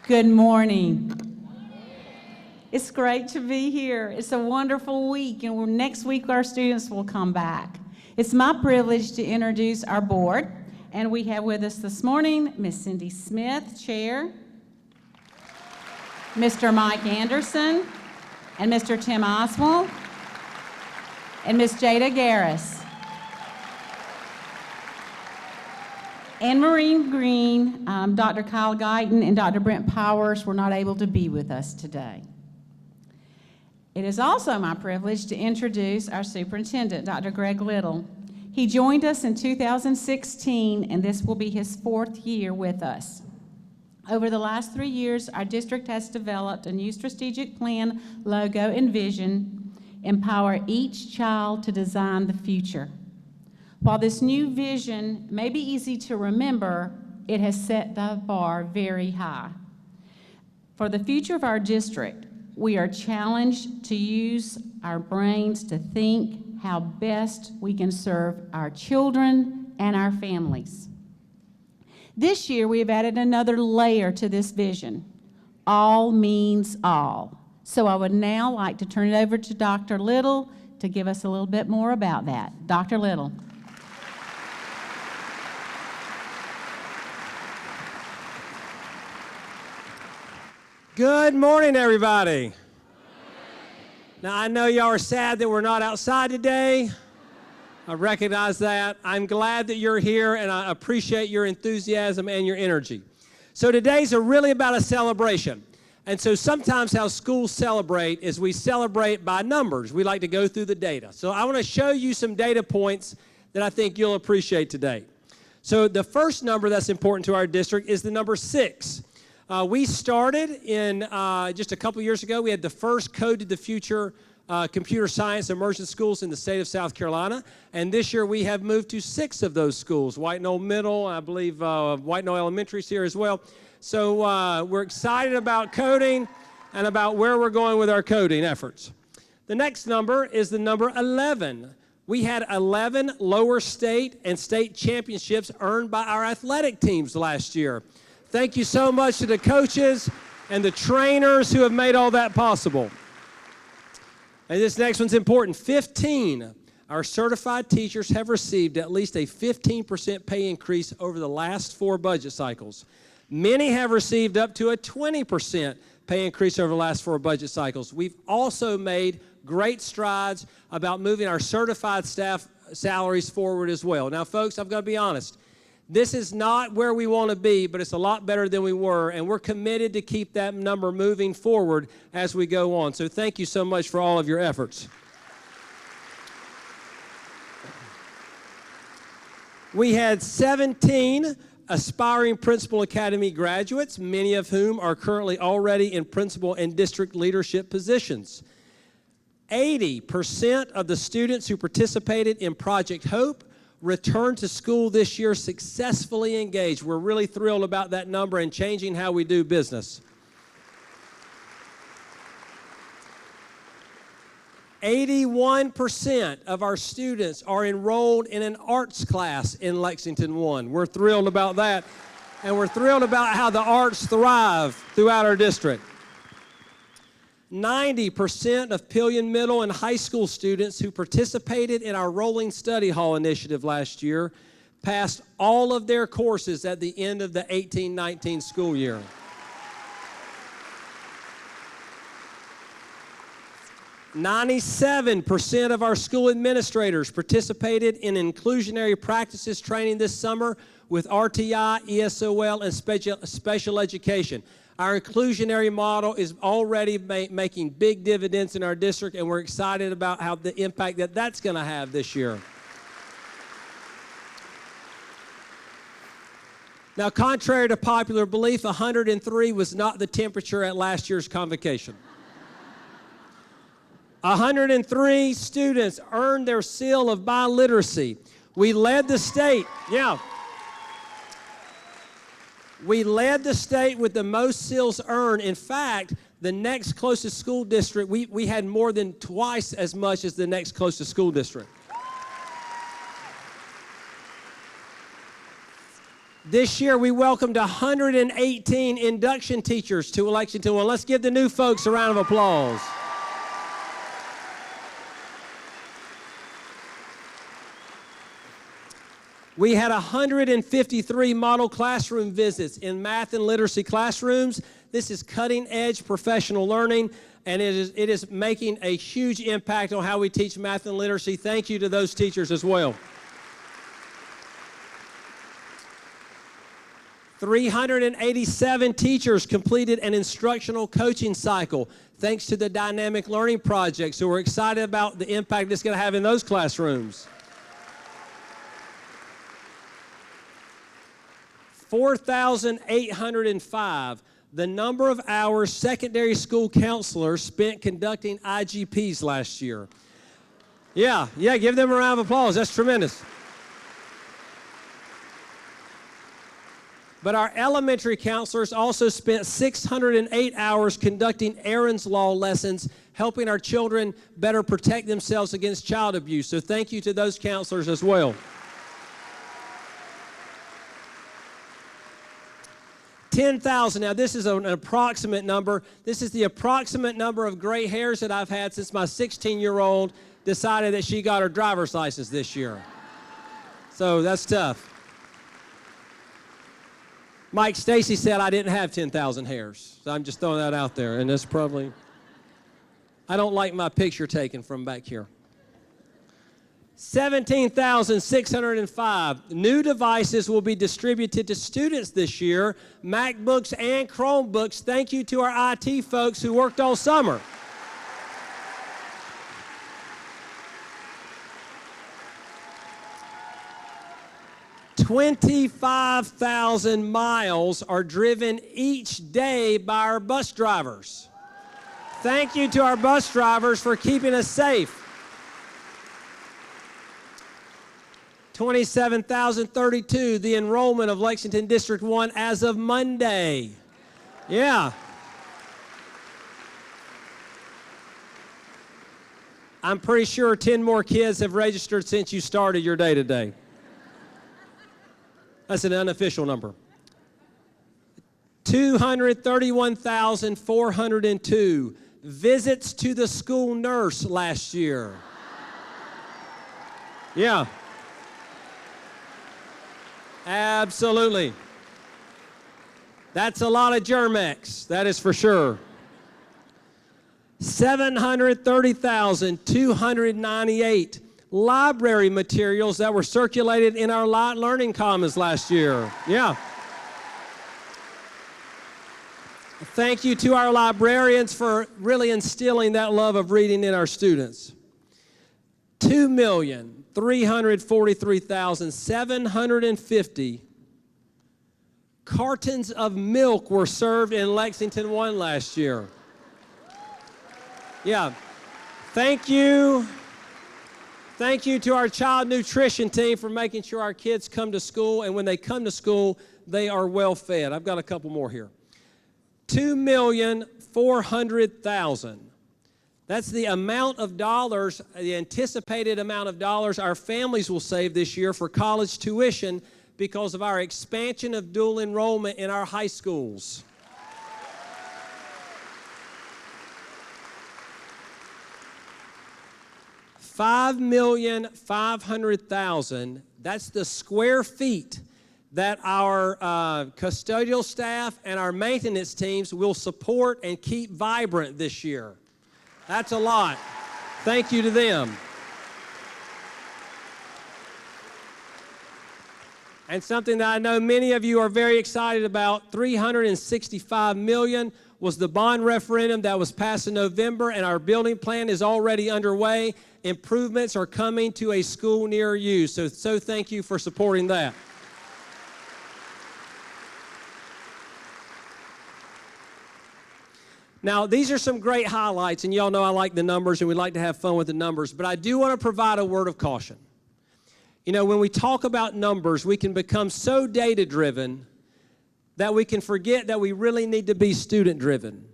Good morning. It's great to be here. It's a wonderful week, and next week our students will come back. It's my privilege to introduce our board, and we have with us this morning Miss Cindy Smith, Chair, Mr. Mike Anderson, and Mr. Tim Oswald, and Miss Jada Garris. Anne Marie Green, Dr. Kyle Guyton, and Dr. Brent Powers were not able to be with us today. It is also my privilege to introduce our superintendent, Dr. Greg Little. He joined us in 2016, and this will be his 4th year with us. Over the last 3 years, our district has developed a new strategic plan, logo, and vision, empower each child to design the future. While this new vision may be easy to remember, it has set the bar very high. For the future of our district, we are challenged to use our brains to think how best we can serve our children and our families. This year, we have added another layer to this vision. All means all. So I would now like to turn it over to Dr. Little to give us a little bit more about that. Dr. Little. Good morning, everybody. Now, I know y'all are sad that we're not outside today. I recognize that. I'm glad that you're here, and I appreciate your enthusiasm and your energy. So today's really about a celebration. And so sometimes how schools celebrate is we celebrate by numbers. We like to go through the data. So I want to show you some data points that I think you'll appreciate today. So the first number that's important to our district is the number 6. We started in just a couple years ago. We had the first Code to the Future computer science immersion schools in the state of South Carolina. And this year we have moved to 6 of those schools, White Knoll Middle, I believe White Knoll Elementary is here as well. So we're excited about coding and about where we're going with our coding efforts. The next number is the number 11. We had 11 lower state and state championships earned by our athletic teams last year. Thank you so much to the coaches and the trainers who have made all that possible. And this next one's important. 15. Our certified teachers have received at least a 15% pay increase over the last 4 budget cycles. Many have received up to a 20% pay increase over the last 4 budget cycles. We've also made great strides about moving our certified staff salaries forward as well. Now, folks, I'm going to be honest. This is not where we want to be, but it's a lot better than we were, and we're committed to keep that number moving forward as we go on. So thank you so much for all of your efforts. We had 17 aspiring Principal Academy graduates, many of whom are currently already in principal and district leadership positions. 80% of the students who participated in Project Hope returned to school this year successfully engaged. We're really thrilled about that number and changing how we do business. 81% of our students are enrolled in an arts class in Lexington 1. We're thrilled about that, and we're thrilled about how the arts thrive throughout our district. 90% of Pillion Middle and high school students who participated in our Rolling Study Hall initiative last year passed all of their courses at the end of the 18-19 school year. "97% of our school administrators participated in inclusionary practices training this summer with RTI, ESOL, and special education. Our inclusionary model is already making big dividends in our district, and we're excited about how the impact that that's going to have this year. Now, contrary to popular belief, 103 was not the temperature at last year's convocation. 103 students earned their seal of biliteracy. We led the state, We led the state with the most seals earned. In fact, the next closest school district, we had more than twice as much as the next closest school district. This year, we welcomed 118 induction teachers to Lexington. Well, let's give the new folks a round of applause. We had 153 model classroom visits in math and literacy classrooms. This is cutting-edge professional learning, and it is making a huge impact on how we teach math and literacy. Thank you to those teachers as well. 387 teachers completed an instructional coaching cycle thanks to the Dynamic Learning Project, so we're excited about the impact it's going to have in those classrooms. 4,805, the number of hours secondary school counselors spent conducting IGPs last year. Yeah, give them a round of applause. That's tremendous. But our elementary counselors also spent 608 hours conducting Aaron's Law lessons, helping our children better protect themselves against child abuse. So thank you to those counselors as well. 10,000, now this is an approximate number. This is the approximate number of gray hairs that I've had since my 16-year-old decided that she got her driver's license this year. So that's tough. Mike Stacy said I didn't have 10,000 hairs, so I'm just throwing that out there, and that's probably, I don't like my picture taken from back here. 17,605 new devices will be distributed to students this year, MacBooks and Chromebooks. Thank you to our IT folks who worked all summer. $25,000 miles are driven each day by our bus drivers. Thank you to our bus drivers for keeping us safe. 27,032, the enrollment of Lexington District 1 as of Monday. Yeah. I'm pretty sure 10 more kids have registered since you started your day today. That's an unofficial number. 231,402 visits to the school nurse last year. Yeah. Absolutely. That's a lot of Germ-X, that is for sure. 730,298 library materials that were circulated in our Light Learning Commons last year. Yeah. Thank you to our librarians for really instilling that love of reading in our students. 2,343,750 cartons of milk were served in Lexington 1 last year. Yeah. Thank you. Thank you to our child nutrition team for making sure our kids come to school, and when they come to school, they are well fed. I've got a couple more here. 2,400,000. That's the amount of dollars, the anticipated amount of dollars our families will save this year for college tuition because of our expansion of dual enrollment in our high schools. $5,500,000, that's the square feet that our custodial staff and our maintenance teams will support and keep vibrant this year. That's a lot. Thank you to them. And something that I know many of you are very excited about, $365 million was the bond referendum that was passed in November, and our building plan is already underway. Improvements are coming to a school near you, so thank you for supporting that. Now, these are some great highlights, and y'all know I like the numbers, and we like to have fun with the numbers, but I do want to provide a word of caution. You know, when we talk about numbers, we can become so data-driven that we can forget that we really need to be student-driven.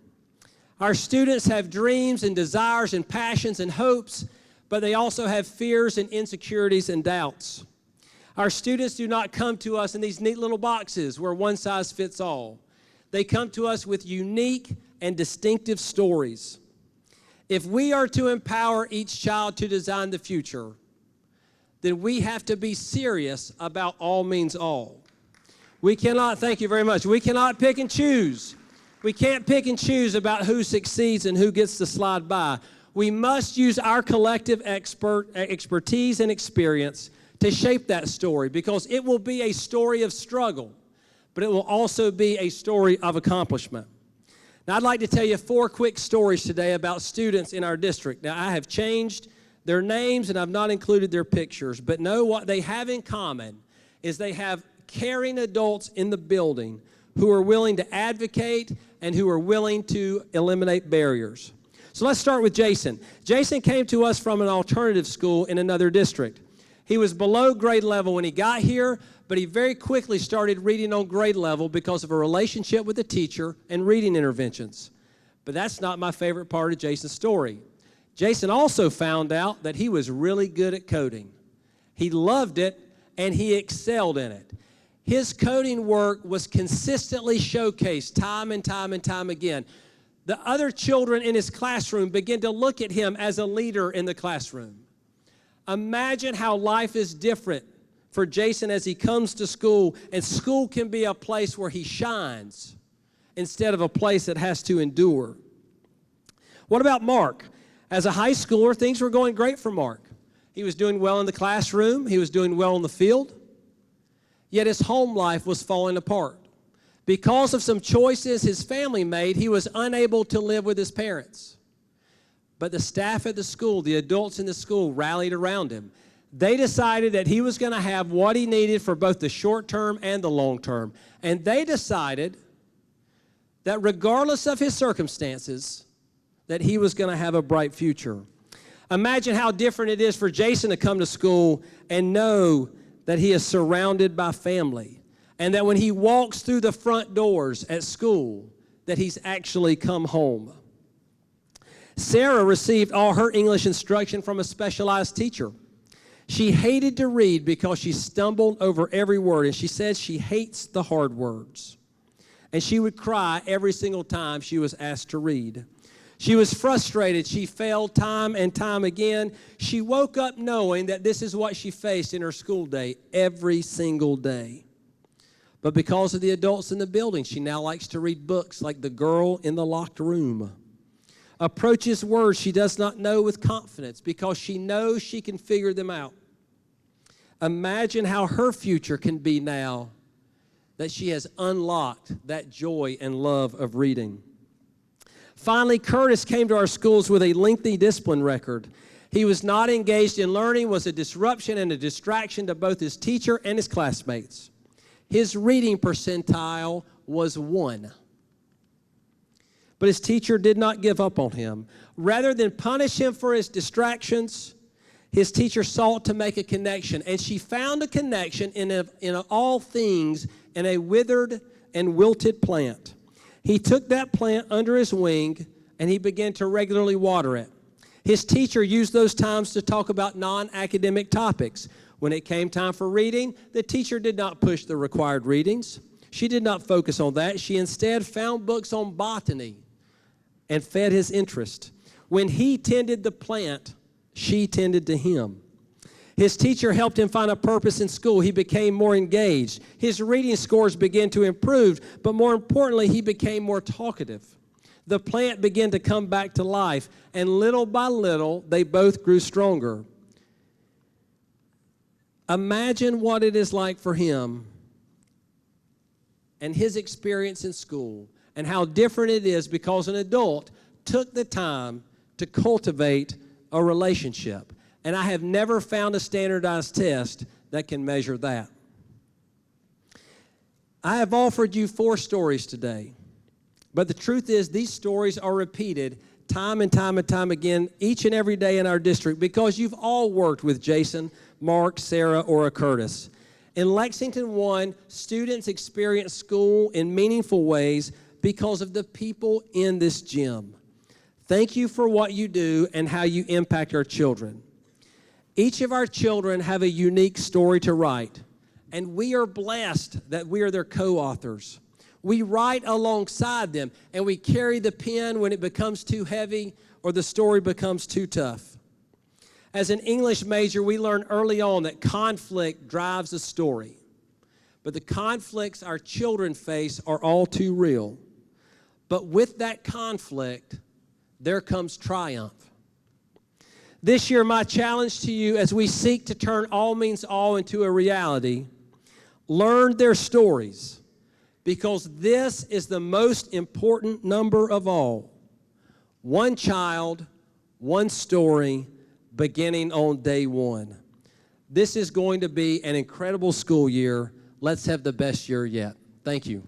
Our students have dreams and desires and passions and hopes, but they also have fears and insecurities and doubts. Our students do not come to us in these neat little boxes where one size fits all. They come to us with unique and distinctive stories. If we are to empower each child to design the future, then we have to be serious about all means all. We cannot, thank you very much, we cannot pick and choose. We can't pick and choose about who succeeds and who gets to slide by. We must use our collective expertise and experience to shape that story, because it will be a story of struggle, but it will also be a story of accomplishment. Now, I'd like to tell you 4 quick stories today about students in our district. Now, I have changed their names and I've not included their pictures, but know what they have in common is they have caring adults in the building who are willing to advocate and who are willing to eliminate barriers. So let's start with Jason. Jason came to us from an alternative school in another district. He was below grade level when he got here, but he very quickly started reading on grade level because of a relationship with a teacher and reading interventions. But that's not my favorite part of Jason's story. Jason also found out that he was really good at coding. He loved it, and he excelled in it. His coding work was consistently showcased time and time and time again. The other children in his classroom began to look at him as a leader in the classroom. Imagine how life is different for Jason as he comes to school, and school can be a place where he shines instead of a place that has to endure. What about Mark? As a high schooler, things were going great for Mark. He was doing well in the classroom. He was doing well in the field. Yet his home life was falling apart. Because of some choices his family made, he was unable to live with his parents. But the staff at the school, the adults in the school, rallied around him. They decided that he was going to have what he needed for both the short term and the long term. And they decided that regardless of his circumstances, that he was going to have a bright future. Imagine how different it is for Jason to come to school and know that he is surrounded by family, and that when he walks through the front doors at school, that he's actually come home. Sarah received all her English instruction from a specialized teacher. She hated to read because she stumbled over every word, and she said she hates the hard words. And she would cry every single time she was asked to read. She was frustrated. She failed time and time again. She woke up knowing that this is what she faced in her school day every single day. But because of the adults in the building, she now likes to read books like The Girl in the Locked Room. Approaches words she does not know with confidence because she knows she can figure them out. Imagine how her future can be now that she has unlocked that joy and love of reading. Finally, Curtis came to our schools with a lengthy discipline record. He was not engaged in learning, was a disruption and a distraction to both his teacher and his classmates. His reading percentile was 1. But his teacher did not give up on him. Rather than punish him for his distractions, his teacher sought to make a connection, and she found a connection in all things in a withered and wilted plant. He took that plant under his wing, and he began to regularly water it. His teacher used those times to talk about non-academic topics. When it came time for reading, the teacher did not push the required readings. She did not focus on that. She instead found books on botany and fed his interest. When he tended the plant, she tended to him. His teacher helped him find a purpose in school. He became more engaged. His reading scores began to improve, but more importantly, he became more talkative. The plant began to come back to life, and little by little, they both grew stronger. Imagine what it is like for him and his experience in school, and how different it is because an adult took the time to cultivate a relationship. And I have never found a standardized test that can measure that. I have offered you 4 stories today, but the truth is these stories are repeated time and time and time again each and every day in our district because you've all worked with Jason, Mark, Sarah, or a Curtis. In Lexington 1, students experience school in meaningful ways because of the people in this gym. Thank you for what you do and how you impact our children. Each of our children have a unique story to write, and we are blessed that we are their co-authors. We write alongside them, and we carry the pen when it becomes too heavy or the story becomes too tough. As an English major, we learned early on that conflict drives a story. But the conflicts our children face are all too real. But with that conflict, there comes triumph. This year, my challenge to you as we seek to turn all means all into a reality, learn their stories, because this is the most important number of all. One child, one story, beginning on day one. This is going to be an incredible school year. Let's have the best year yet. Thank you.